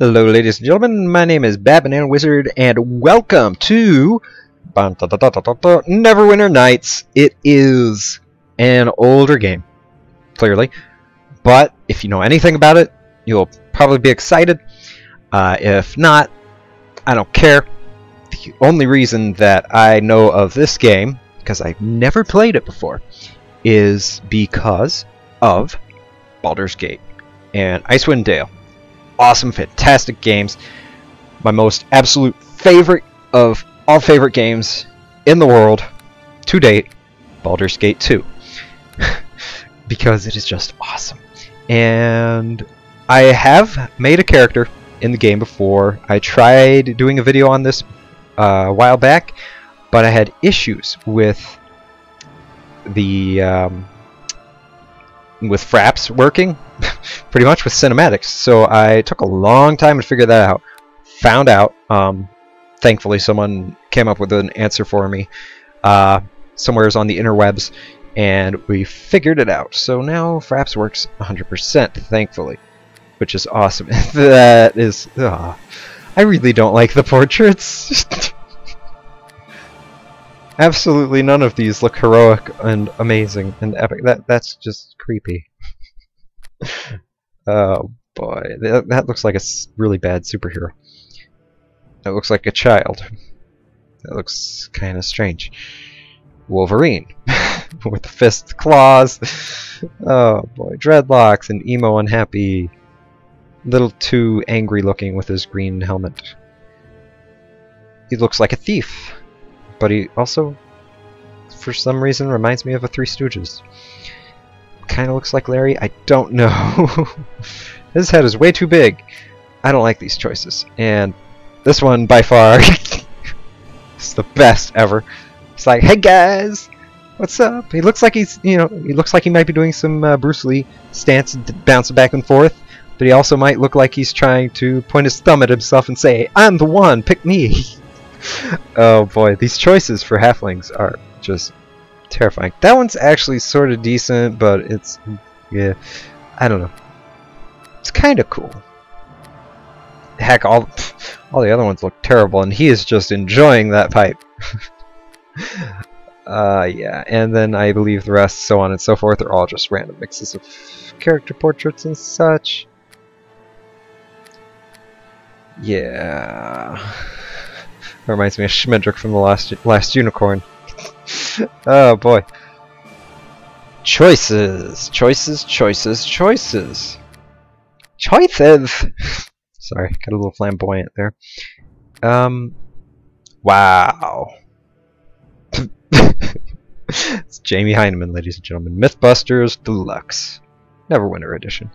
Hello ladies and gentlemen, my name is Badbananawizard and welcome to Neverwinter Nights. It is an older game, clearly, but if you know anything about it, you'll probably be excited. If not, I don't care. The only reason that I know of this game, because I've never played it before, is because of Baldur's Gate and Icewind Dale. Awesome, fantastic games. My most absolute favorite of all favorite games in the world to date, Baldur's Gate 2. Because it is just awesome. And I have made a character in the game before. I tried doing a video on this a while back, but I had issues with the with fraps working, pretty much with cinematics. So I took a long time to figure that out. Found out. Thankfully, someone came up with an answer for me, somewheres on the interwebs, and we figured it out. So now fraps works 100%, thankfully, which is awesome. That is, I really don't like the portraits. Absolutely none of these look heroic and amazing and epic. That's just creepy. Oh boy, that looks like a really bad superhero. That looks like a child. That looks kind of strange. Wolverine with the fist claws. Oh boy, dreadlocks and emo unhappy. Little too angry looking with his green helmet. He looks like a thief. But he also, for some reason, reminds me of a Three Stooges. Kind of looks like Larry. I don't know. His head is way too big. I don't like these choices. And this one, by far, is the best ever. It's like, hey guys, what's up? He looks like he's, he looks like he might be doing some Bruce Lee stance, bouncing back and forth. But he also might look like he's trying to point his thumb at himself and say, I'm the one, pick me. Oh boy, these choices for halflings are just terrifying. That one's actually sort of decent, but it's, yeah, I don't know. It's kind of cool. Heck, all the other ones look terrible, and he is just enjoying that pipe. Yeah, and then I believe the rest, so on and so forth, are all just random mixes of character portraits and such. Yeah. That reminds me of Schmendrick from the last Unicorn. Oh boy. Choices. Choices, choices, choices. Choices! Sorry, got a little flamboyant there. Wow. It's Jamie Heineman, ladies and gentlemen. Mythbusters Deluxe. Neverwinter edition.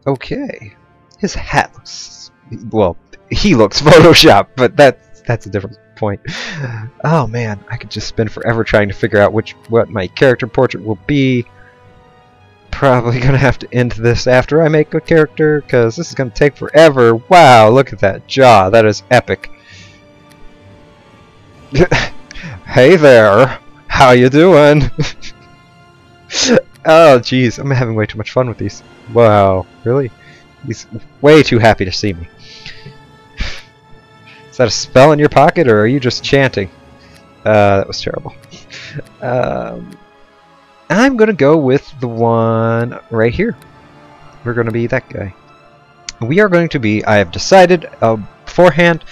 Okay. His hat looks... Well, he looks Photoshop, but that's a different point. Oh man, I could just spend forever trying to figure out what my character portrait will be. Probably gonna have to end this after I make a character, because this is gonna take forever. Wow, look at that jaw. That is epic. Hey there, how you doing? Oh jeez, I'm having way too much fun with these. Wow, really? He's way too happy to see me. Is that a spell in your pocket, or are you just chanting? That was terrible. I'm gonna go with the one right here. We're gonna be that guy. We are going to be, I have decided beforehand,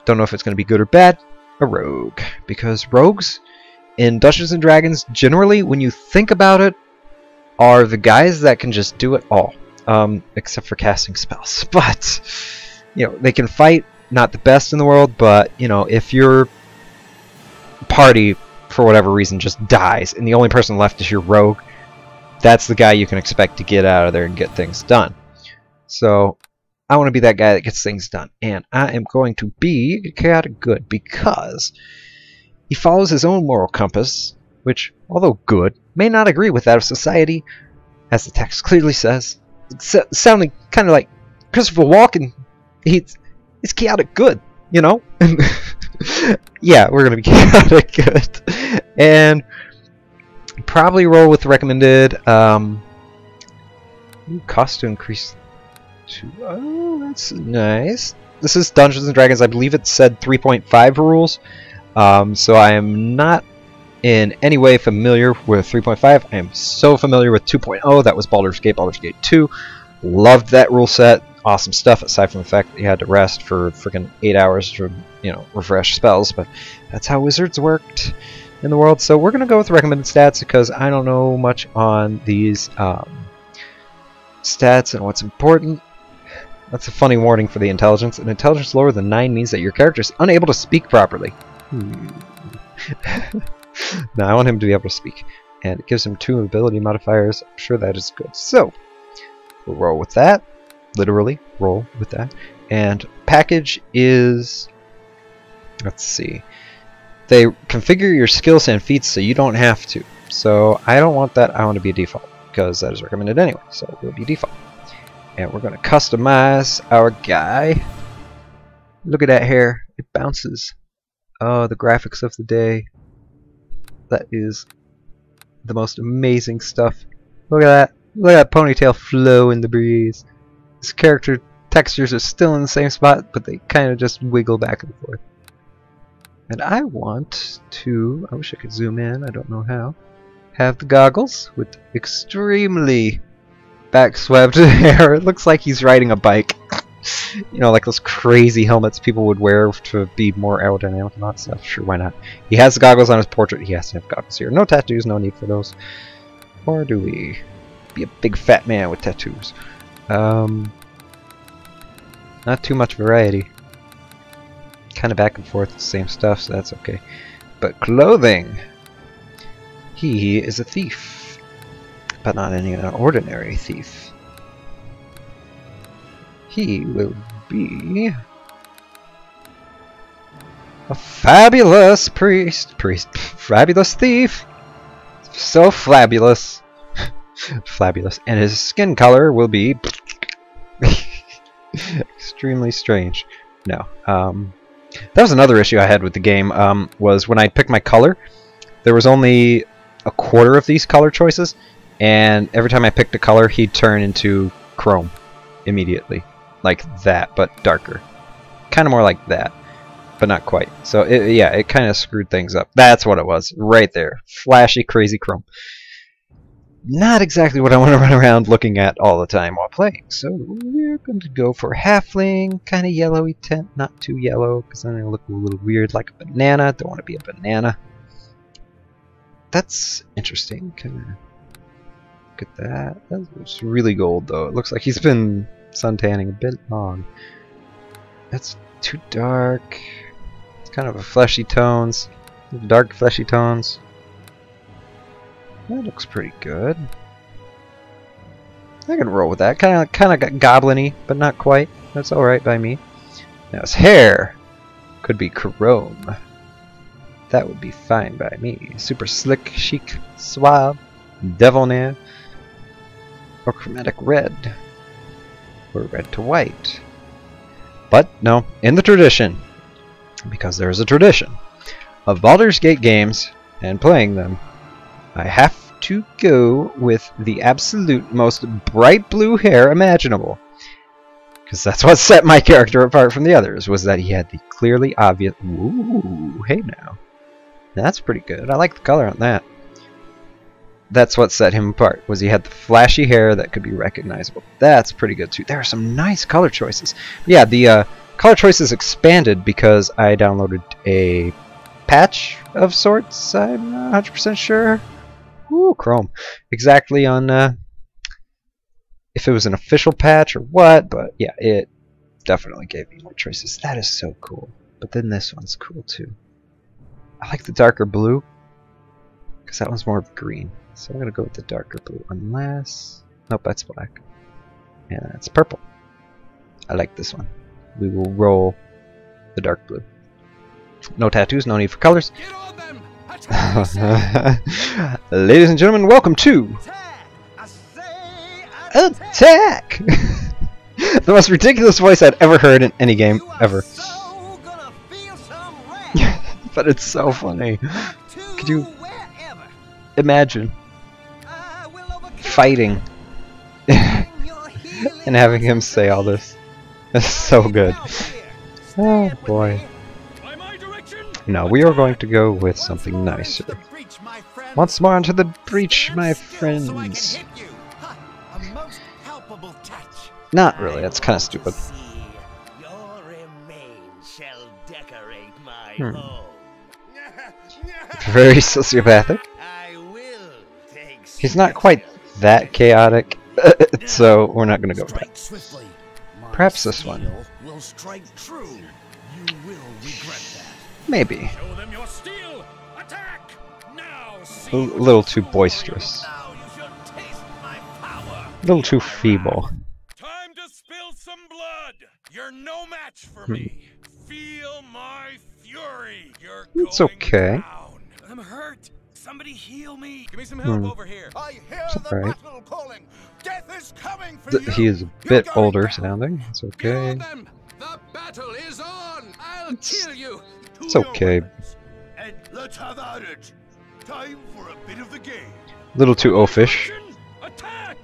don't know if it's gonna be good or bad, a rogue. Because rogues in Dungeons and Dragons, generally, when you think about it, are the guys that can just do it all. Except for casting spells. But, they can fight, not the best in the world, but, if your party, for whatever reason, just dies, and the only person left is your rogue, that's the guy you can expect to get out of there and get things done. So, I want to be that guy that gets things done. And I am going to be chaotic good, because he follows his own moral compass, which, although good, may not agree with that of society, as the text clearly says. Sounding kind of like Christopher Walken. He's chaotic good, Yeah, we're gonna be chaotic good, and probably roll with recommended. Ooh, cost to increase to... Oh, that's nice. This is Dungeons & Dragons. I believe it said 3.5 rules. So I am not in any way familiar with 3.5. I am so familiar with 2.0. That was Baldur's Gate, Baldur's Gate 2. Loved that rule set. Awesome stuff, aside from the fact that you had to rest for freaking 8 hours to, you know, refresh spells. But that's how wizards worked in the world. So we're going to go with recommended stats because I don't know much on these stats and what's important. That's a funny warning for the intelligence. An intelligence lower than 9 means that your character is unable to speak properly. No, I want him to be able to speak. And it gives him 2 ability modifiers. I'm sure that is good. So, we'll roll with that. Literally, roll with that. And package is... Let's see. They configure your skills and feats so you don't have to. So, I don't want that. I want to be a default. Because that is recommended anyway. So, it will be default. And we're going to customize our guy. Look at that hair. It bounces. Oh, the graphics of the day. That is the most amazing stuff. Look at that. Look at that ponytail flow in the breeze. This character textures are still in the same spot, but they kind of just wiggle back and forth. And I want to... I wish I could zoom in. I don't know how. Have the goggles with extremely back-swept hair. It looks like he's riding a bike. You know, like those crazy helmets people would wear to be more aerodynamic and all that stuff. Sure, why not? He has the goggles on his portrait. He has to have goggles here. No tattoos, no need for those. Or do we? Be a big fat man with tattoos. Not too much variety. Kind of back and forth, same stuff, so that's okay. But clothing. He is a thief. But not any ordinary thief. He will be a fabulous priest. Fabulous thief. So flabulous. Flabulous. And his skin color will be extremely strange. No. That was another issue I had with the game, was when I picked my color, there was only a quarter of these color choices, and every time I picked a color, he'd turn into chrome immediately. Like that, but darker. Kind of more like that, but not quite. So, yeah, it kind of screwed things up. That's what it was, right there. Flashy, crazy chrome. Not exactly what I want to run around looking at all the time while playing. So, we're going to go for halfling, kind of yellowy tint, not too yellow, because then it'll look a little weird like a banana. Don't want to be a banana. That's interesting. Kind of look at that. That's really gold, though. It looks like he's been suntanning a bit long. That's too dark. It's kind of a fleshy tones. Dark fleshy tones. That looks pretty good. I can roll with that. Kind of goblin-y, but not quite. That's alright by me. Now his hair could be chrome. That would be fine by me. Super slick, chic, suave, debonair, or chromatic red. Or red to white. But, no, in the tradition, because there is a tradition, of Baldur's Gate games, and playing them, I have to go with the absolute most bright blue hair imaginable. Because that's what set my character apart from the others, was that he had the clearly obvious... Ooh, hey now. That's pretty good. I like the color on that. That's what set him apart, was he had the flashy hair that could be recognizable. That's pretty good too. There are some nice color choices. Yeah, the color choices expanded because I downloaded a patch of sorts. I'm not 100% sure. Ooh, Chrome. Exactly on if it was an official patch or what, but yeah, it definitely gave me more choices. That is so cool. But then this one's cool too. I like the darker blue, because that one's more of green. So I'm going to go with the darker blue, unless... Nope, that's black. And that's purple. I like this one. We will roll the dark blue. No tattoos, no need for colors. Ladies and gentlemen, welcome to... Attack! The most ridiculous voice I'd ever heard in any game, ever. But it's so funny. Could you imagine fighting and having him say all this is so good. Oh boy. No, we are going to go with something nicer. Once more into the breach, my friends. Not really, that's kind of stupid. Very sociopathic. He's not quite that chaotic, so we're not going to go with that. Perhaps this one. Maybe. A little too boisterous. A little too feeble. Time to spill some blood. You're no match for me. Feel my fury. You're It's okay. down. I'm hurt. Somebody heal me. Give me some help over here. I hear the battle calling. Death is coming for you. He is a bit older sounding. It's okay. The battle is on. I'll kill you. It's okay. And let's have at it. Time for a bit of the game. A little too oafish. Attack!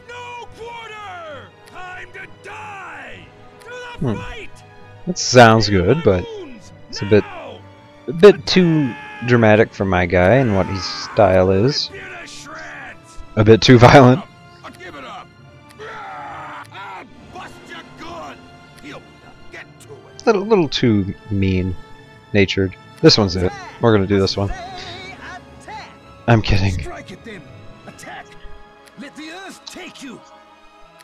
No quarter! Time to die! To the fight! That sounds good, but it's a bit too dramatic for my guy and what his style is. A bit too violent. Give it up. I'll bust you good. He'll get to it. Little too mean-natured. This one's it. We're gonna do this one. I'm kidding. Strike at them. Attack. Let the earth take you.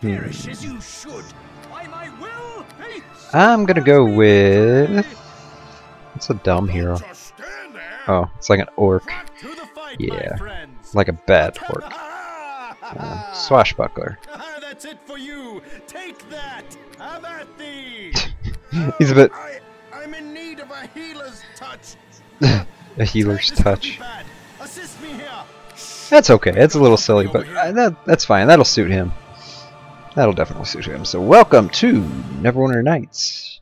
Perish as you should. By my will. I'm gonna go with... It's a dumb hero. Oh, it's like an orc. Yeah, like a bad orc. Swashbuckler. That's it for you. Take that. Have at thee. He's a bit... I'm in need of a healer's touch. a healer's touch. Assist me here. That's okay. It's a little silly, but that's fine. That'll suit him. That'll definitely suit him. So welcome to Neverwinter Nights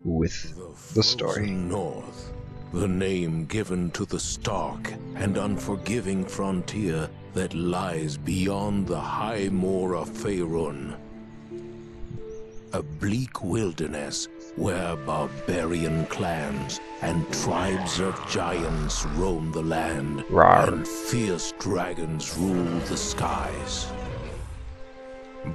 with the story. North, the name given to the stark and unforgiving frontier that lies beyond the high moor of Faerun. A bleak wilderness where barbarian clans and tribes of giants roam the land, Rawr. and fierce dragons rule the skies.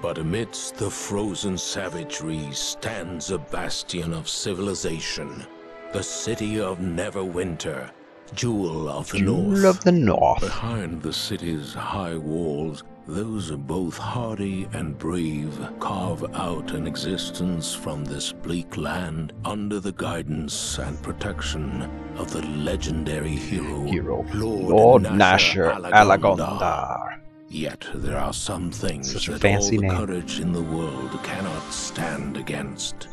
But amidst the frozen savagery stands a bastion of civilization, the city of Neverwinter, Jewel of the North. Jewel of the North. Behind the city's high walls, those both hardy and brave carve out an existence from this bleak land under the guidance and protection of the legendary hero, Lord Nasher Alagondar. Yet there are some things Such a that fancy all the name. courage in the world cannot stand against.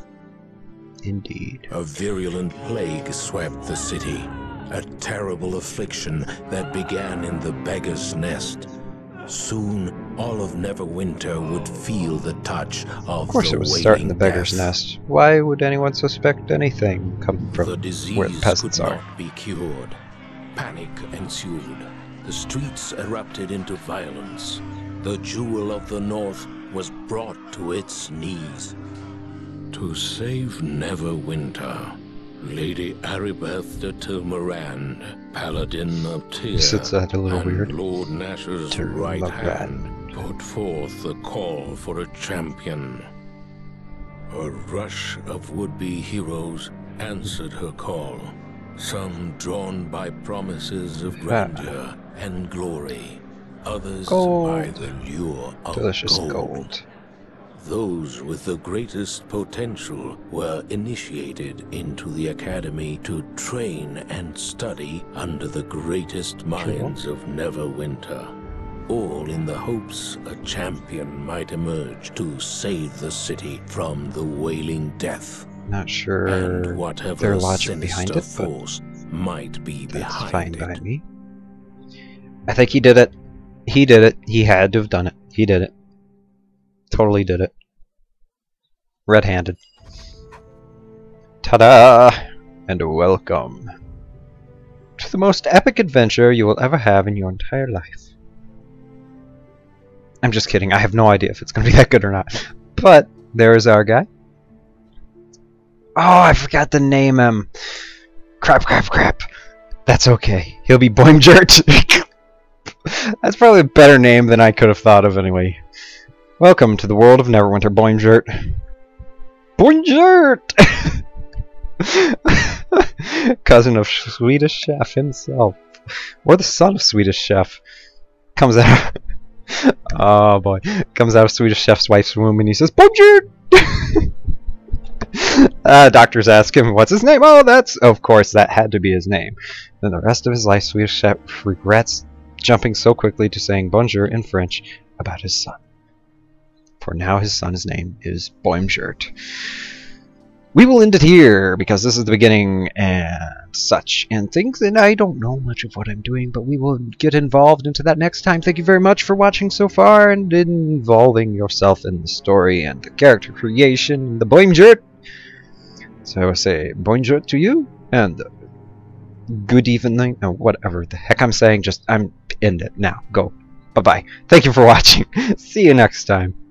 Indeed. A virulent plague swept the city, a terrible affliction that began in the beggar's nest. Soon, all of Neverwinter would feel the touch of course the it was starting wailing the beggar's death. nest. Why would anyone suspect anything coming from The disease where the peasants could are? not be cured. Panic ensued. The streets erupted into violence. The Jewel of the North was brought to its knees. To save Neverwinter, Lady Aribeth de Tilmarand, Paladin of Tyr, Sits that a little and weird. Lord Nasher's Tilmarand. right hand put forth the call for a champion. A rush of would-be heroes answered her call, some drawn by promises of grandeur and glory, others Gold. by the lure of Delicious gold. gold. Those with the greatest potential were initiated into the academy to train and study under the greatest minds of Neverwinter, all in the hopes a champion might emerge to save the city from the wailing death. Not sure And whatever their logic behind sinister it, but force might be that's behind fine it. by me. I think he did it. He did it. He had to have done it. He did it. Totally did it. Red-handed. Ta-da! And welcome to the most epic adventure you will ever have in your entire life. I'm just kidding. I have no idea if it's going to be that good or not. But there's our guy. Oh, I forgot to name him. Crap. That's okay. He'll be Boim Jert. That's probably a better name than I could have thought of anyway. Welcome to the world of Neverwinter, Boim Jert. Boim Jert! Cousin of Swedish chef himself. Or the son of Swedish chef. Comes out... oh boy. Comes out of Swedish chef's wife's womb and he says, Boim Jert! Doctors ask him, what's his name? Oh, that's... of course, that had to be his name. Then the rest of his life, Swedish chef regrets jumping so quickly to saying bonjour in French about his son. For now his son's name is Boim Jert. We will end it here, because this is the beginning and such and things, and I don't know much of what I'm doing, but we will get involved into that next time. Thank you very much for watching so far, and involving yourself in the story and the character creation and the Boim Jert. So I will say Boim Jert to you, and good evening, or whatever the heck I'm saying, just I'm end it now. Go. Bye-bye. Thank you for watching. See you next time.